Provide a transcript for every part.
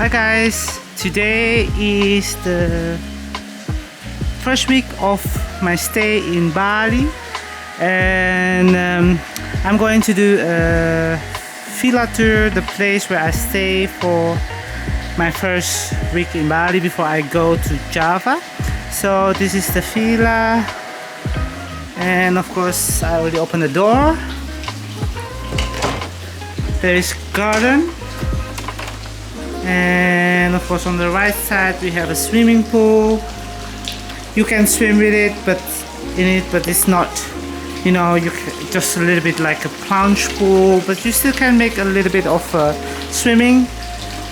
Hi guys, today is the first week of my stay in Bali, and I'm going to do a villa tour, the place where I stay for my first week in Bali before I go to Java. So this is the villa, and of course I already opened the door. There is garden, and of course on the right side we have a swimming pool. You can swim with it, but it's not, just a little bit like a plunge pool, but you still can make a little bit of swimming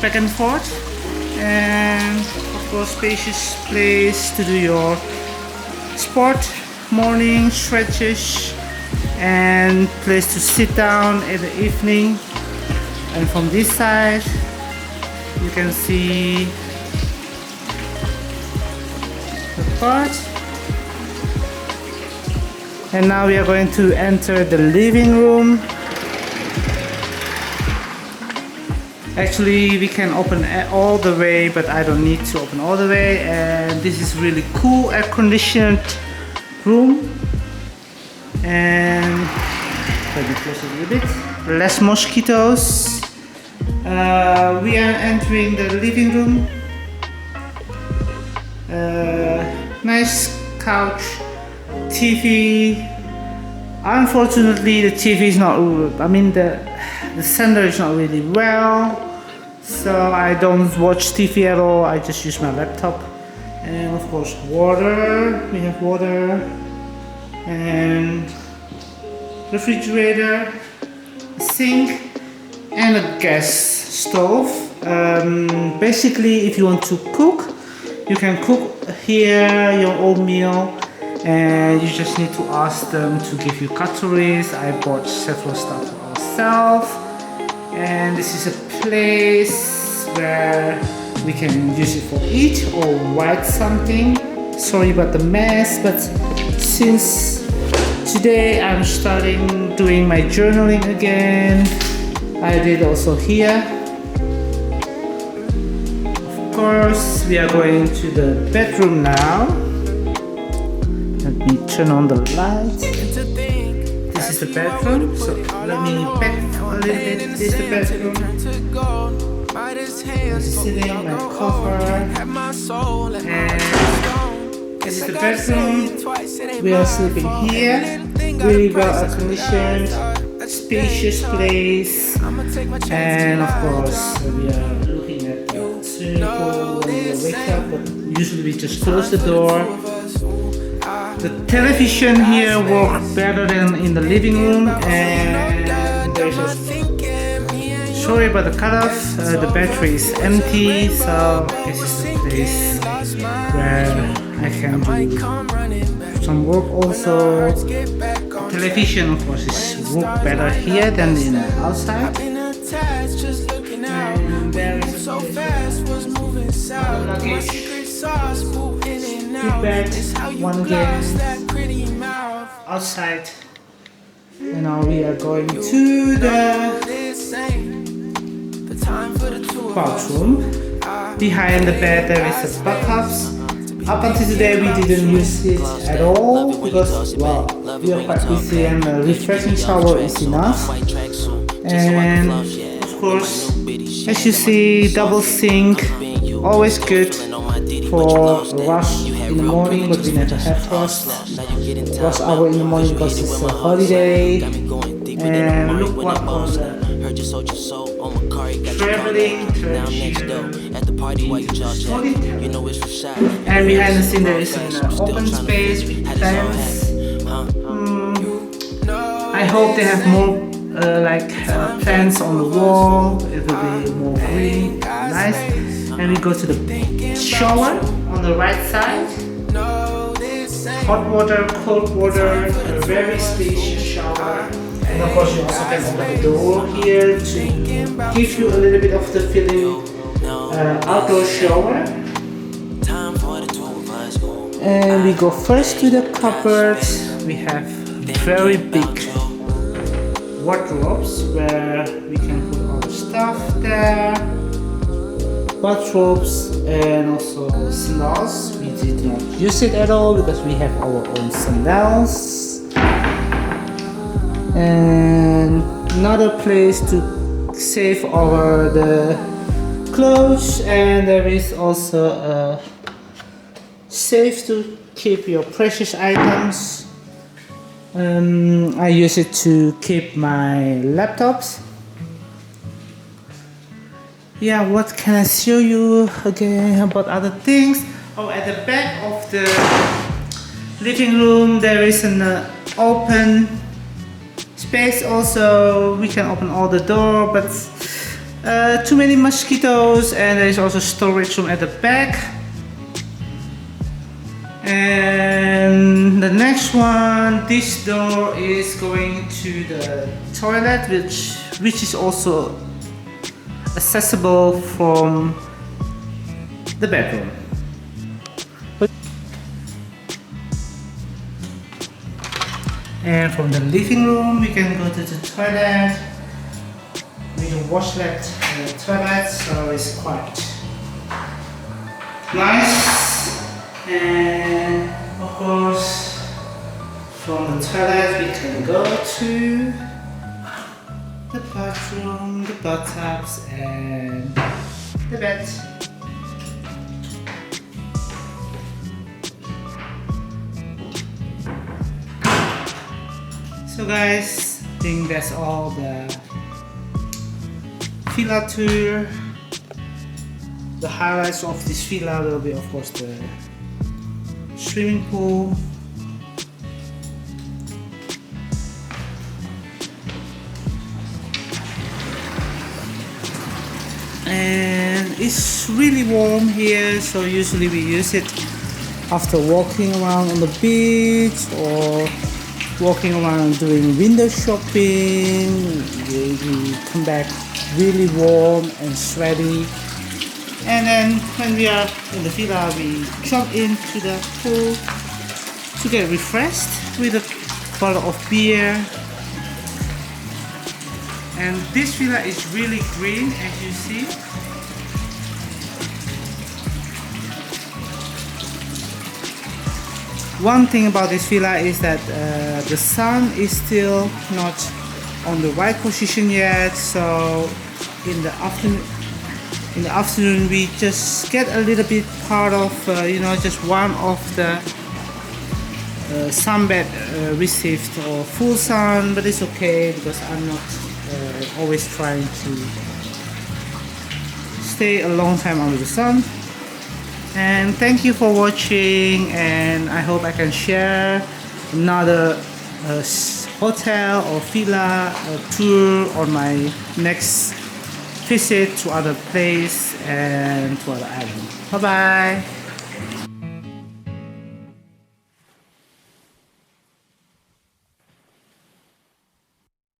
back and forth. And of course spacious place to do your sport, morning stretches, and place to sit down in the evening. And from this side you can see the part. And now we are going to enter the living room. Actually we can open all the way, but I don't need to open all the way. And this is really cool, air conditioned room. And let me close it a little bit. Less mosquitoes. We are entering the living room. Nice couch, TV. Unfortunately the TV is not, the sender is not really well, so I don't watch TV at all. I just use my laptop. And of course water, we have water, and refrigerator, sink, and a gas stove. Basically if you want to cook, you can cook here your own meal, and you just need to ask them to give you cutleries. I bought several stuff for ourselves, and this is a place where we can use it for eat or write something. Sorry about the mess, but since today I'm starting doing my journaling again, I did also here. Of course, we are going to the bedroom now. Let me turn on the lights. This is the bedroom, so let me back a little bit. This is the bedroom. I'm sitting, my cover, and this is the bedroom. We are sleeping here. Really well air conditioned, spacious place, and of course we are looking at the swimming pool when we wake up, but usually we just close the door. The television here works better than in the living room, and there's a, sorry about the cutoff, the battery is empty, so this is the place where I can do some work also. Television of course is work better here than in the outside. And there is a luggage, 2 beds, 1 game outside. And now we are going to the bathroom. Behind the bed there is a bathtub. Up until today we didn't use it at all because, well, we are quite busy and a refreshing shower is enough. And of course, as you see, double sink, always good for rush in the morning, but we never have rush hour in the morning because it's a holiday. And look what on the traveling and behind the scene there is an open space with plants. I hope they have more plants on the wall. It will be more green, nice. And we go to the shower on the right side. Hot water, cold water, a very spacious shower. And of course you also can open the door here to give you a little bit of the feeling outdoor shower. And we go first to the cupboard. We have very big wardrobes where we can put our stuff there. bathrobes and also sandals. We did not use it at all because we have our own sandals. And another place to save our the clothes, and there is also a safe to keep your precious items. I use it to keep my laptops. Yeah, what can I show you again about other things? Oh, at the back of the living room there is an open space. Also, we can open all the door, but too many mosquitoes, and there is also storage room at the back. And the next one, this door is going to the toilet, which is also accessible from the bedroom. And from the living room we can go to the toilet. We can washlet toilet, so it's quite nice. And of course, from the toilet we can go to the bathroom, the bathtubs, and the bed. So guys, I think that's all the villa tour. The highlights of this villa will be of course the swimming pool, and it's really warm here, so usually we use it after walking around on the beach or walking around doing window shopping. We come back really warm and sweaty, and then when we are in the villa we jump into the pool to get refreshed with a bottle of beer. And this villa is really green, as you see. One thing about this villa is that the sun is still not on the right position yet, so in the afternoon we just get a little bit part of just one of the sunbed received or full sun, but it's okay because I'm not always trying to stay a long time under the sun. And thank you for watching, and I hope I can share another hotel or villa tour on my next visit to other place and to other island. Bye bye.